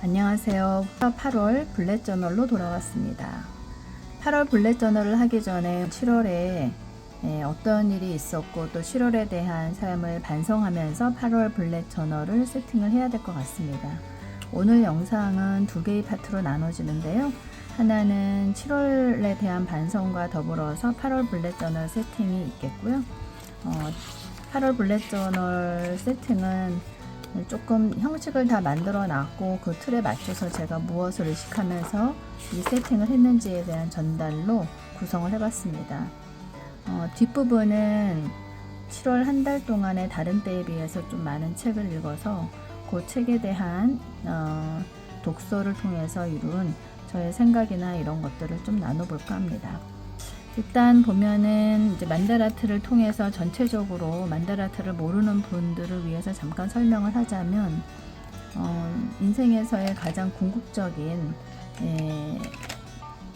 안녕하세요. 8월 블랙 저널로 돌아왔습니다. 8월 블랙 저널을 하기 전에 7월에 어떤 일이 있었고 또 7월에 대한 삶을 반성하면서 8월 블랙 저널을 세팅을 해야 될 것 같습니다. 오늘 영상은 두 개의 파트로 나눠지는데요. 하나는 7월에 대한 반성과 더불어서 8월 블랙 저널 세팅이 있겠고요. 8월 블랙 저널 세팅은 조금 형식을 다 만들어 놨고 그 틀에 맞춰서 제가 무엇을 의식하면서 이 세팅을 했는지에 대한 전달로 구성을 해봤습니다. 뒷부분은 7월 한 달 동안의 다른 때에 비해서 좀 많은 책을 읽어서 그 책에 대한 독서를 통해서 이룬 저의 생각이나 이런 것들을 좀 나눠볼까 합니다. 일단 보면은 이제 만다라트를 통해서 전체적으로 만다라트를 모르는 분들을 위해서 잠깐 설명을 하자면 인생에서의 가장 궁극적인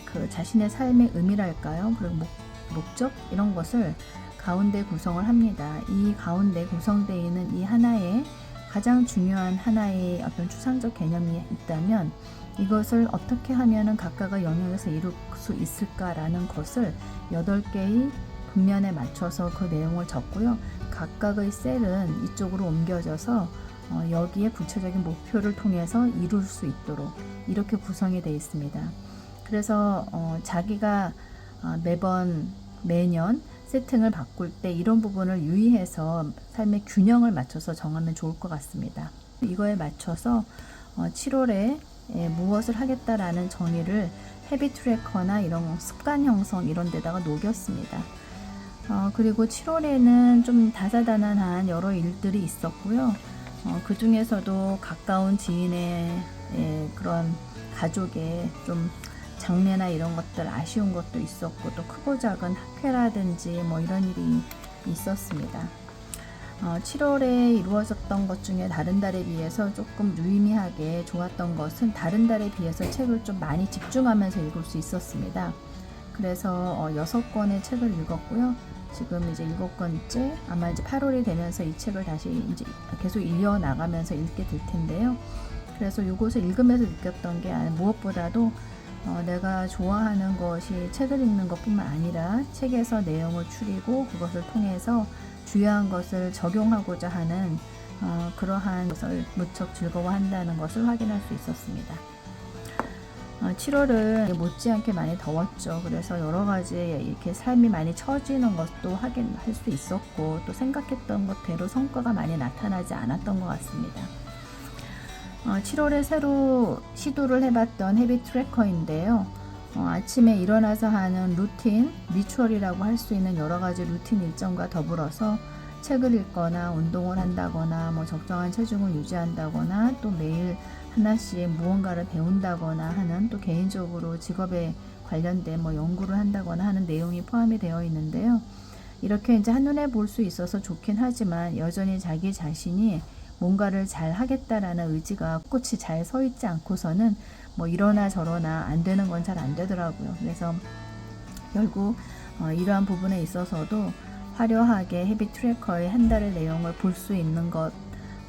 그 자신의 삶의 의미랄까요? 그리고 목적 이런 것을 가운데 구성을 합니다. 이 가운데 구성되어 있는 이 하나의 가장 중요한 하나의 어떤 추상적 개념이 있다면 이것을 어떻게 하면은 각각의 영역에서 이룰 수 있을까라는 것을 8개의 분면에 맞춰서 그 내용을 적고요. 각각의 셀은 이쪽으로 옮겨져서 여기에 구체적인 목표를 통해서 이룰 수 있도록 이렇게 구성이 되어 있습니다. 그래서 자기가 매년 세팅을 바꿀 때 이런 부분을 유의해서 삶의 균형을 맞춰서 정하면 좋을 것 같습니다. 이거에 맞춰서 7월에 무엇을 하겠다라는 정의를 헤비 트래커나 이런 습관 형성 이런 데다가 녹였습니다. 그리고 7월에는 좀 다사다난한 여러 일들이 있었고요. 그 중에서도 가까운 지인의 그런 가족의 좀 장례나 이런 것들 아쉬운 것도 있었고 또 크고 작은 학회라든지 뭐 이런 일이 있었습니다. 7월에 이루어졌던 것 중에 다른 달에 비해서 조금 유의미하게 좋았던 것은 다른 달에 비해서 책을 좀 많이 집중하면서 읽을 수 있었습니다. 그래서 6권의 책을 읽었고요. 지금 이제 7권째 아마 이제 8월이 되면서 이 책을 다시 이제 계속 이어나가면서 읽게 될 텐데요. 그래서 이것을 읽으면서 느꼈던 게 무엇보다도 내가 좋아하는 것이 책을 읽는 것뿐만 아니라 책에서 내용을 추리고 그것을 통해서 주요한 것을 적용하고자 하는 그러한 것을 무척 즐거워한다는 것을 확인할 수 있었습니다. 7월은 못지않게 많이 더웠죠. 그래서 여러 가지 이렇게 삶이 많이 처지는 것도 확인할 수 있었고 또 생각했던 것대로 성과가 많이 나타나지 않았던 것 같습니다. 7월에 새로 시도를 해봤던 헤비 트래커인데요. 아침에 일어나서 하는 루틴, 리추얼이라고 할 수 있는 여러 가지 루틴 일정과 더불어서 책을 읽거나 운동을 한다거나 뭐 적정한 체중을 유지한다거나 또 매일 하나씩 무언가를 배운다거나 하는 또 개인적으로 직업에 관련된 뭐 연구를 한다거나 하는 내용이 포함이 되어 있는데요. 이렇게 이제 한눈에 볼 수 있어서 좋긴 하지만 여전히 자기 자신이 뭔가를 잘 하겠다라는 의지가 꼿꼿이 잘 서 있지 않고서는 뭐 이러나 저러나 안 되는 건 잘 안 되더라고요. 그래서 결국 이러한 부분에 있어서도 화려하게 헤비 트래커의 한 달의 내용을 볼 수 있는 것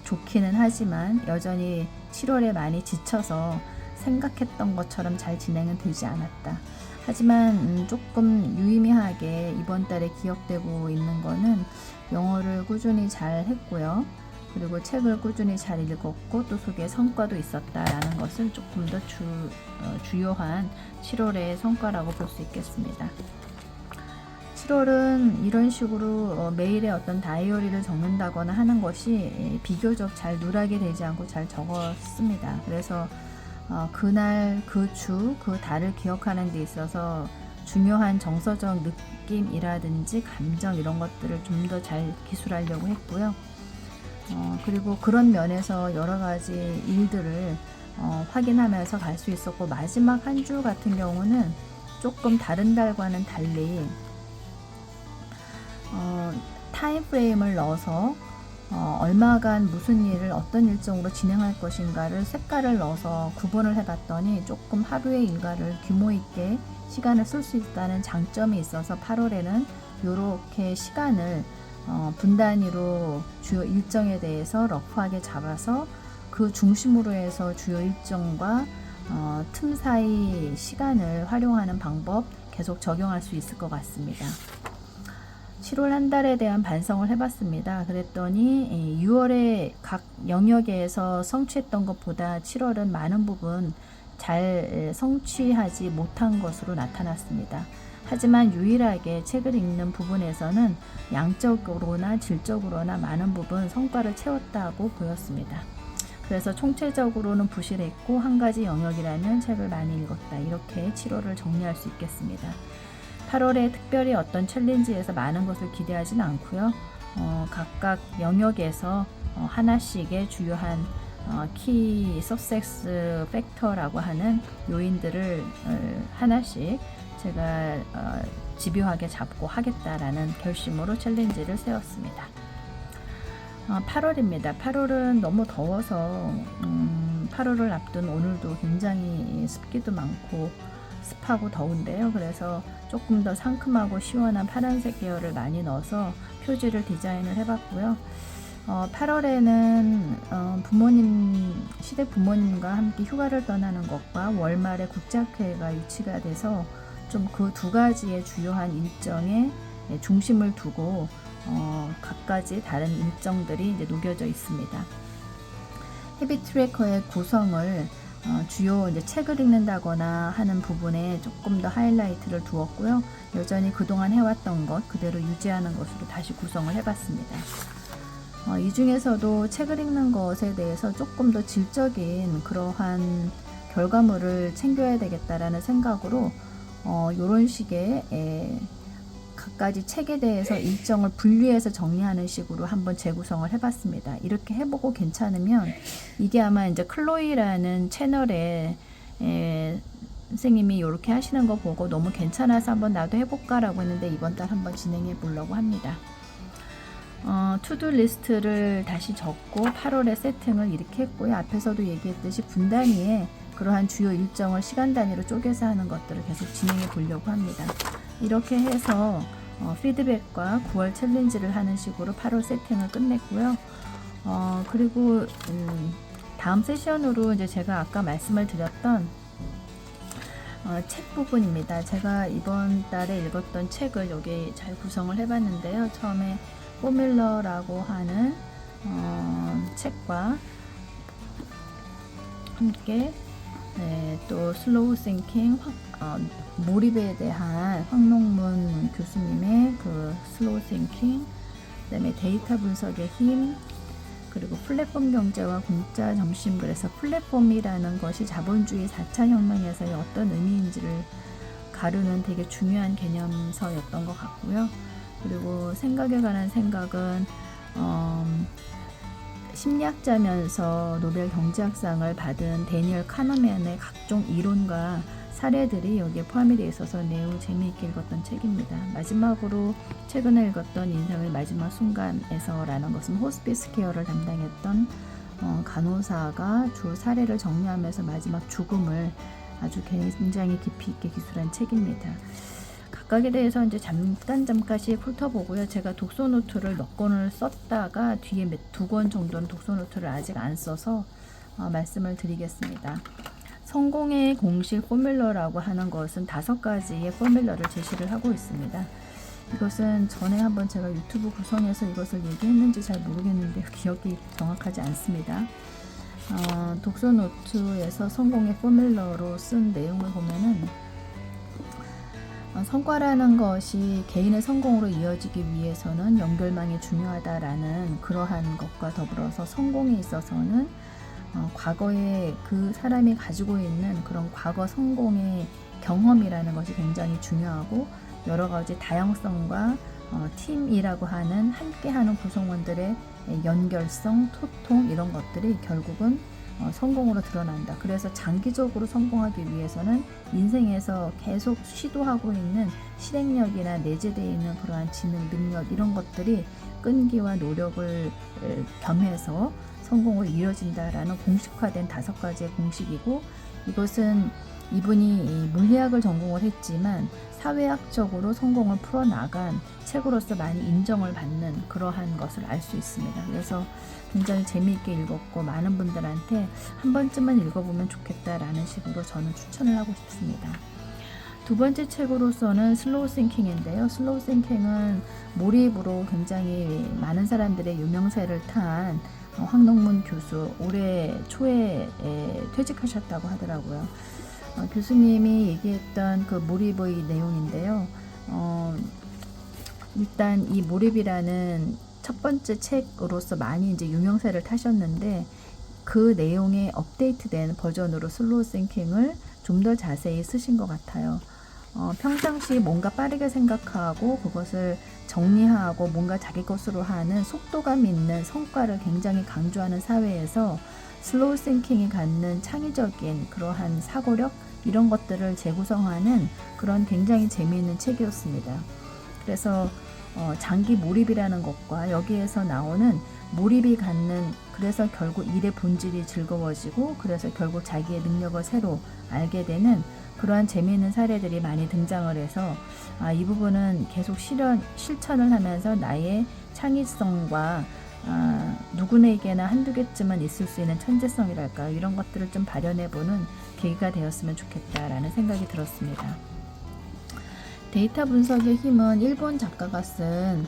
좋기는 하지만 여전히 7월에 많이 지쳐서 생각했던 것처럼 잘 진행은 되지 않았다. 하지만 조금 유의미하게 이번 달에 기억되고 있는 거는 영어를 꾸준히 잘 했고요. 그리고 책을 꾸준히 잘 읽었고 또 속에 성과도 있었다라는 것을 조금 더 주요한 7월의 성과라고 볼 수 있겠습니다. 7월은 이런 식으로 매일의 어떤 다이어리를 적는다거나 하는 것이 비교적 잘 누락이 되지 않고 잘 적었습니다. 그래서 그날, 그 주, 그 달을 기억하는 데 있어서 중요한 정서적 느낌이라든지 감정 이런 것들을 좀 더 잘 기술하려고 했고요. 그리고 그런 면에서 여러 가지 일들을 확인하면서 갈 수 있었고 마지막 한 주 같은 경우는 조금 다른 달과는 달리 타임 프레임을 넣어서 얼마간 무슨 일을 어떤 일정으로 진행할 것인가를 색깔을 넣어서 구분을 해봤더니 조금 하루의 일과를 규모 있게 시간을 쓸 수 있다는 장점이 있어서 8월에는 이렇게 시간을 분 단위로 주요 일정에 대해서 러프하게 잡아서 그 중심으로 해서 주요 일정과 틈 사이 시간을 활용하는 방법 계속 적용할 수 있을 것 같습니다. 7월 한 달에 대한 반성을 해봤습니다. 그랬더니 6월에 각 영역에서 성취했던 것보다 7월은 많은 부분 잘 성취하지 못한 것으로 나타났습니다. 하지만 유일하게 책을 읽는 부분에서는 양적으로나 질적으로나 많은 부분 성과를 채웠다고 보였습니다. 그래서 총체적으로는 부실했고 한 가지 영역이라면 책을 많이 읽었다. 이렇게 7월을 정리할 수 있겠습니다. 8월에 특별히 어떤 챌린지에서 많은 것을 기대하지는 않고요. 각각 영역에서 하나씩의 주요한 키 석세스 팩터라고 하는 요인들을 하나씩 제가 집요하게 잡고 하겠다라는 결심으로 챌린지를 세웠습니다. 8월입니다. 8월은 너무 더워서 8월을 앞둔 오늘도 굉장히 습기도 많고 습하고 더운데요. 그래서 조금 더 상큼하고 시원한 파란색 계열을 많이 넣어서 표지를 디자인을 해봤고요. 8월에는 시댁 부모님과 함께 휴가를 떠나는 것과 월말에 국제학회가 유치가 돼서 좀 그 두 가지의 주요한 일정에 중심을 두고 각가지 다른 일정들이 이제 녹여져 있습니다. 헤비 트래커의 구성을 주요 이제 책을 읽는다거나 하는 부분에 조금 더 하이라이트를 두었고요. 여전히 그동안 해왔던 것 그대로 유지하는 것으로 다시 구성을 해봤습니다. 이 중에서도 책을 읽는 것에 대해서 조금 더 질적인 그러한 결과물을 챙겨야 되겠다라는 생각으로 이런 식의 각가지 책에 대해서 일정을 분리해서 정리하는 식으로 한번 재구성을 해봤습니다. 이렇게 해보고 괜찮으면 이게 아마 이제 클로이라는 채널에 선생님이 이렇게 하시는 거 보고 너무 괜찮아서 한번 나도 해볼까라고 했는데 이번 달 한번 진행해 보려고 합니다. 투두 리스트를 다시 적고 8월에 세팅을 이렇게 했고요. 앞에서도 얘기했듯이 분 단위에 그러한 주요 일정을 시간 단위로 쪼개서 하는 것들을 계속 진행해 보려고 합니다. 이렇게 해서 피드백과 9월 챌린지를 하는 식으로 8월 세팅을 끝냈고요. 그리고 다음 세션으로 이제 제가 아까 말씀을 드렸던 책 부분입니다. 제가 이번 달에 읽었던 책을 여기 잘 구성을 해봤는데요. 처음에 포뮬러라고 하는 책과 함께 또 슬로우 싱킹 몰입에 대한 황농문 교수님의 그 슬로우 싱킹, 그다음에 데이터 분석의 힘, 그리고 플랫폼 경제와 공짜 점심. 그래서 플랫폼이라는 것이 자본주의 4차 혁명에서의 어떤 의미인지를 가르는 되게 중요한 개념서였던 것 같고요. 그리고 생각에 관한 생각은 심리학자면서 노벨 경제학상을 받은 데니얼 카너맨의 각종 이론과 사례들이 여기에 포함이 되어 있어서 매우 재미있게 읽었던 책입니다. 마지막으로 최근에 읽었던 인생의 마지막 순간에서라는 것은 호스피스 케어를 담당했던 간호사가 주 사례를 정리하면서 마지막 죽음을 아주 굉장히 깊이 있게 기술한 책입니다. 각각에 대해서 이제 잠깐씩 훑어보고요. 제가 독서 노트를 몇 권을 썼다가 뒤에 2권 정도는 독서 노트를 아직 안 써서 말씀을 드리겠습니다. 성공의 공식 포뮬러라고 하는 것은 5가지의 포뮬러를 제시를 하고 있습니다. 이것은 전에 한번 제가 유튜브 구성에서 이것을 얘기했는지 잘 모르겠는데 기억이 정확하지 않습니다. 독서 노트에서 성공의 포뮬러로 쓴 내용을 보면은 성과라는 것이 개인의 성공으로 이어지기 위해서는 연결망이 중요하다라는 그러한 것과 더불어서 성공에 있어서는 과거에 그 사람이 가지고 있는 그런 과거 성공의 경험이라는 것이 굉장히 중요하고 여러 가지 다양성과 팀이라고 하는 함께하는 구성원들의 연결성, 소통 이런 것들이 결국은 성공으로 드러난다. 그래서 장기적으로 성공하기 위해서는 인생에서 계속 시도하고 있는 실행력이나 내재되어 있는 그러한 지능, 능력 이런 것들이 끈기와 노력을 겸해서 성공을 이뤄진다라는 공식화된 5가지의 공식이고 이것은 이분이 이 물리학을 전공을 했지만 사회학적으로 성공을 풀어나간 책으로서 많이 인정을 받는 그러한 것을 알 수 있습니다. 그래서 굉장히 재미있게 읽었고 많은 분들한테 한 번쯤은 읽어보면 좋겠다라는 식으로 저는 추천을 하고 싶습니다. 두 번째 책으로서는 슬로우 싱킹인데요. 슬로우 싱킹은 몰입으로 굉장히 많은 사람들의 유명세를 탄 황동문 교수, 올해 초에 퇴직하셨다고 하더라고요. 교수님이 얘기했던 그 몰입의 내용인데요. 일단 이 몰입이라는 첫 번째 책으로서 많이 이제 유명세를 타셨는데 그 내용의 업데이트된 버전으로 슬로우 싱킹을 좀 더 자세히 쓰신 것 같아요. 평상시 뭔가 빠르게 생각하고 그것을 정리하고 뭔가 자기 것으로 하는 속도감 있는 성과를 굉장히 강조하는 사회에서 슬로우 싱킹이 갖는 창의적인 그러한 사고력 이런 것들을 재구성하는 그런 굉장히 재미있는 책이었습니다. 그래서 장기 몰입이라는 것과 여기에서 나오는 몰입이 갖는 그래서 결국 일의 본질이 즐거워지고 그래서 결국 자기의 능력을 새로 알게 되는 그러한 재미있는 사례들이 많이 등장을 해서 이 부분은 계속 실천을 하면서 나의 창의성과 누구에게나 한두 개쯤은 있을 수 있는 천재성이랄까 이런 것들을 좀 발현해보는 계기가 되었으면 좋겠다라는 생각이 들었습니다. 데이터 분석의 힘은 일본 작가가 쓴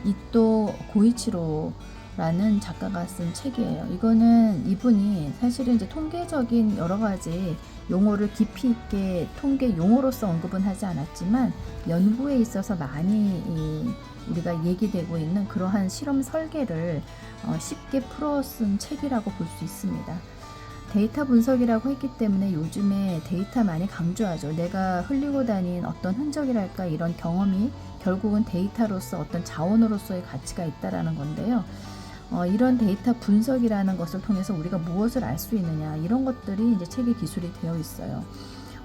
이토 고이치로라는 작가가 쓴 책이에요. 이거는 이분이 사실은 이제 통계적인 여러 가지 용어를 깊이 있게 통계 용어로서 언급은 하지 않았지만 연구에 있어서 많이 우리가 얘기되고 있는 그러한 실험 설계를 쉽게 풀어 쓴 책이라고 볼 수 있습니다. 데이터 분석이라고 했기 때문에 요즘에 데이터 많이 강조하죠. 내가 흘리고 다닌 어떤 흔적이랄까 이런 경험이 결국은 데이터로서 어떤 자원으로서의 가치가 있다라는 건데요. 이런 데이터 분석이라는 것을 통해서 우리가 무엇을 알 수 있느냐 이런 것들이 이제 책의 기술이 되어 있어요.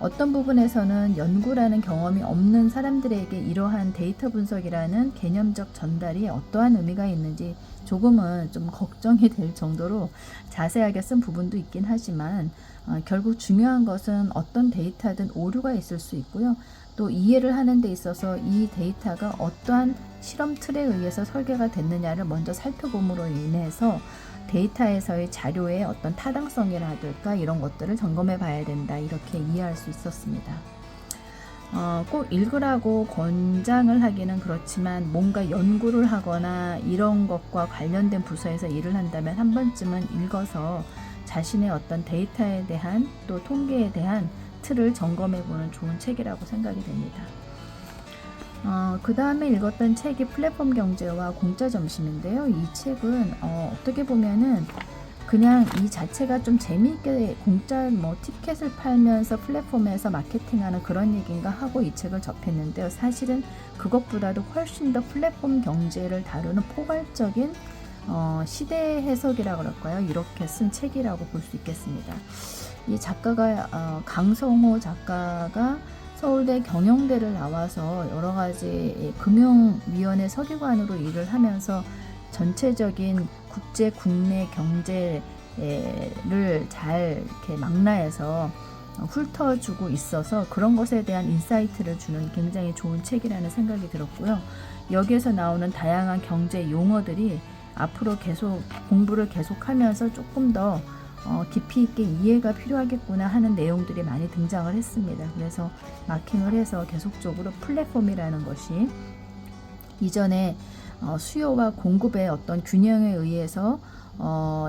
어떤 부분에서는 연구라는 경험이 없는 사람들에게 이러한 데이터 분석이라는 개념적 전달이 어떠한 의미가 있는지 조금은 좀 걱정이 될 정도로 자세하게 쓴 부분도 있긴 하지만 결국 중요한 것은 어떤 데이터든 오류가 있을 수 있고요. 또 이해를 하는 데 있어서 이 데이터가 어떠한 실험 틀에 의해서 설계가 됐느냐를 먼저 살펴봄으로 인해서 데이터에서의 자료의 어떤 타당성이라든가 이런 것들을 점검해 봐야 된다 이렇게 이해할 수 있었습니다. 꼭 읽으라고 권장을 하기는 그렇지만 뭔가 연구를 하거나 이런 것과 관련된 부서에서 일을 한다면 한 번쯤은 읽어서 자신의 어떤 데이터에 대한 또 통계에 대한 틀을 점검해 보는 좋은 책이라고 생각이 됩니다. 그 다음에 읽었던 책이 플랫폼 경제와 공짜 점심인데요. 이 책은 어떻게 보면은 그냥 이 자체가 좀 재미있게 공짜 티켓을 팔면서 플랫폼에서 마케팅하는 그런 얘기인가 하고 이 책을 접했는데요. 사실은 그것보다도 훨씬 더 플랫폼 경제를 다루는 포괄적인 시대 해석이라고 그럴까요? 이렇게 쓴 책이라고 볼 수 있겠습니다. 이 작가가 강성호 작가가 서울대 경영대를 나와서 여러 가지 금융위원회 서기관으로 일을 하면서 전체적인 국제 국내 경제를 잘 이렇게 망라해서 훑어주고 있어서 그런 것에 대한 인사이트를 주는 굉장히 좋은 책이라는 생각이 들었고요. 여기에서 나오는 다양한 경제 용어들이 앞으로 계속 공부를 계속하면서 조금 더 깊이 있게 이해가 필요하겠구나 하는 내용들이 많이 등장을 했습니다. 그래서 마킹을 해서 계속적으로 플랫폼이라는 것이 이전에 수요와 공급의 어떤 균형에 의해서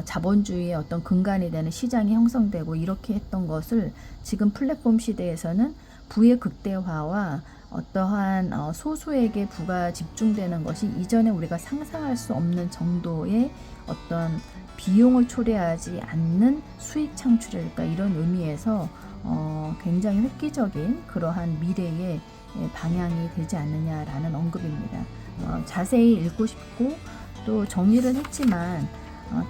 자본주의의 어떤 근간이 되는 시장이 형성되고 이렇게 했던 것을 지금 플랫폼 시대에서는 부의 극대화와 어떠한 소수에게 부가 집중되는 것이 이전에 우리가 상상할 수 없는 정도의 어떤 비용을 초래하지 않는 수익 창출일까 이런 의미에서 굉장히 획기적인 그러한 미래의 방향이 되지 않느냐라는 언급입니다. 자세히 읽고 싶고 또 정리를 했지만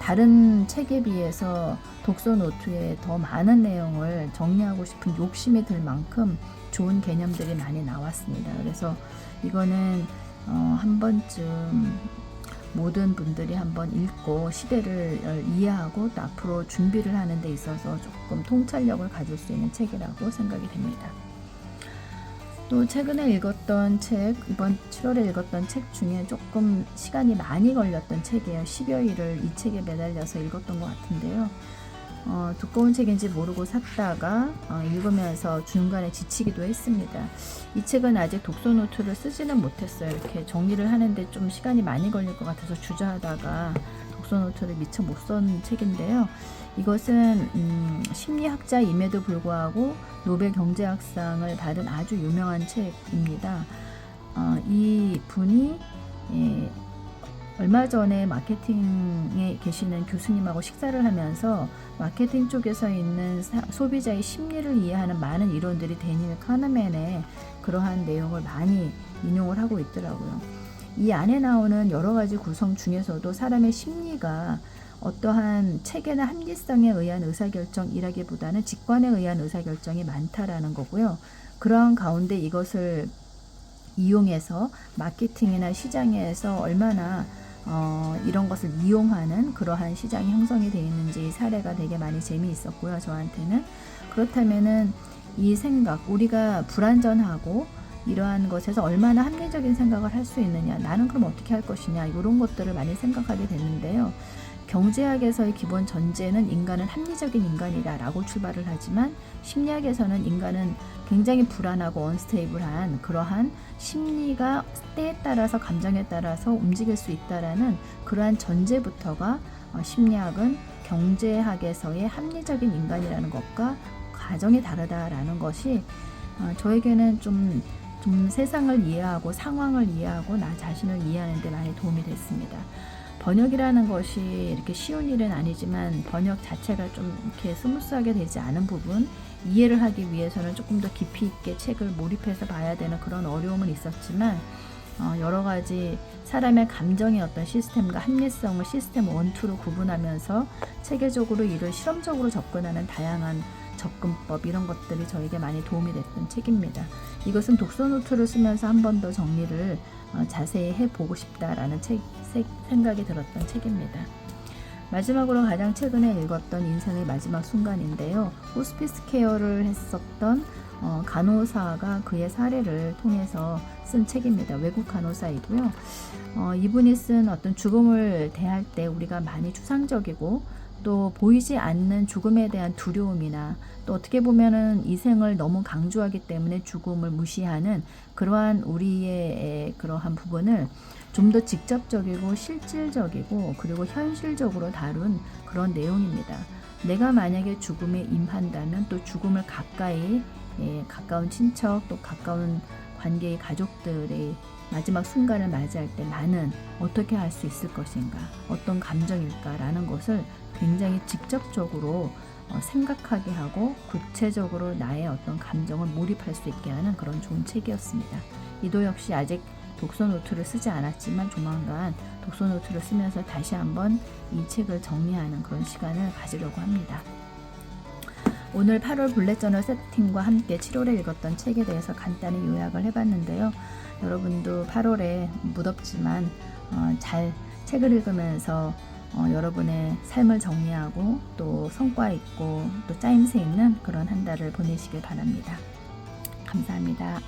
다른 책에 비해서 독서 노트에 더 많은 내용을 정리하고 싶은 욕심이 들 만큼 좋은 개념들이 많이 나왔습니다. 그래서 이거는 한 번쯤 모든 분들이 한번 읽고 시대를 이해하고 또 앞으로 준비를 하는 데 있어서 조금 통찰력을 가질 수 있는 책이라고 생각이 됩니다. 또 최근에 읽었던 책, 이번 7월에 읽었던 책 중에 조금 시간이 많이 걸렸던 책이에요. 10여일을 이 책에 매달려서 읽었던 것 같은데요. 두꺼운 책인지 모르고 샀다가 읽으면서 중간에 지치기도 했습니다. 이 책은 아직 독서 노트를 쓰지는 못했어요. 이렇게 정리를 하는데 좀 시간이 많이 걸릴 것 같아서 주저하다가 독서 노트를 미처 못 쓴 책인데요. 이것은 심리학자임에도 불구하고 노벨 경제학상을 받은 아주 유명한 책입니다. 이 분이 얼마 전에 마케팅에 계시는 교수님하고 식사를 하면서 마케팅 쪽에서 있는 소비자의 심리를 이해하는 많은 이론들이 데니얼 카너맨의 그러한 내용을 많이 인용을 하고 있더라고요. 이 안에 나오는 여러 가지 구성 중에서도 사람의 심리가 어떠한 체계나 합리성에 의한 의사결정이라기보다는 직관에 의한 의사결정이 많다라는 거고요. 그러한 가운데 이것을 이용해서 마케팅이나 시장에서 얼마나 이런 것을 이용하는 그러한 시장이 형성이 되어 있는지 사례가 되게 많이 재미있었고요. 저한테는. 그렇다면은 이 생각, 우리가 불완전하고 이러한 것에서 얼마나 합리적인 생각을 할 수 있느냐, 나는 그럼 어떻게 할 것이냐, 이런 것들을 많이 생각하게 됐는데요. 경제학에서의 기본 전제는 인간은 합리적인 인간이다라고 출발을 하지만 심리학에서는 인간은 굉장히 불안하고 언스테이블한 그러한 심리가 때에 따라서 감정에 따라서 움직일 수 있다라는 그러한 전제부터가 심리학은 경제학에서의 합리적인 인간이라는 것과 가정이 다르다라는 것이 저에게는 좀 세상을 이해하고 상황을 이해하고 나 자신을 이해하는 데 많이 도움이 됐습니다. 번역이라는 것이 이렇게 쉬운 일은 아니지만 번역 자체가 좀 이렇게 스무스하게 되지 않은 부분, 이해를 하기 위해서는 조금 더 깊이 있게 책을 몰입해서 봐야 되는 그런 어려움은 있었지만 여러 가지 사람의 감정의 어떤 시스템과 합리성을 시스템 1, 2로 구분하면서 체계적으로 이를 실험적으로 접근하는 다양한 접근법, 이런 것들이 저에게 많이 도움이 됐던 책입니다. 이것은 독서 노트를 쓰면서 한 번 더 정리를 자세히 해보고 싶다라는 생각이 들었던 책입니다. 마지막으로 가장 최근에 읽었던 인생의 마지막 순간인데요. 호스피스 케어를 했었던 간호사가 그의 사례를 통해서 쓴 책입니다. 외국 간호사이고요. 이분이 쓴 어떤 죽음을 대할 때 우리가 많이 추상적이고 또 보이지 않는 죽음에 대한 두려움이나 또 어떻게 보면은 이 생을 너무 강조하기 때문에 죽음을 무시하는 그러한 우리의 그러한 부분을 좀 더 직접적이고 실질적이고 그리고 현실적으로 다룬 그런 내용입니다. 내가 만약에 죽음에 임한다면 또 죽음을 가까이 가까운 친척 또 가까운 관계의 가족들의 마지막 순간을 맞이할 때 나는 어떻게 할 수 있을 것인가, 어떤 감정일까라는 것을 굉장히 직접적으로 생각하게 하고 구체적으로 나의 어떤 감정을 몰입할 수 있게 하는 그런 좋은 책이었습니다. 이도 역시 아직 독서 노트를 쓰지 않았지만 조만간 독서 노트를 쓰면서 다시 한번 이 책을 정리하는 그런 시간을 가지려고 합니다. 오늘 8월 블랙 저널 세팅과 함께 7월에 읽었던 책에 대해서 간단히 요약을 해봤는데요. 여러분도 8월에 무덥지만 잘 책을 읽으면서 여러분의 삶을 정리하고 또 성과 있고 또 짜임새 있는 그런 한 달을 보내시길 바랍니다. 감사합니다.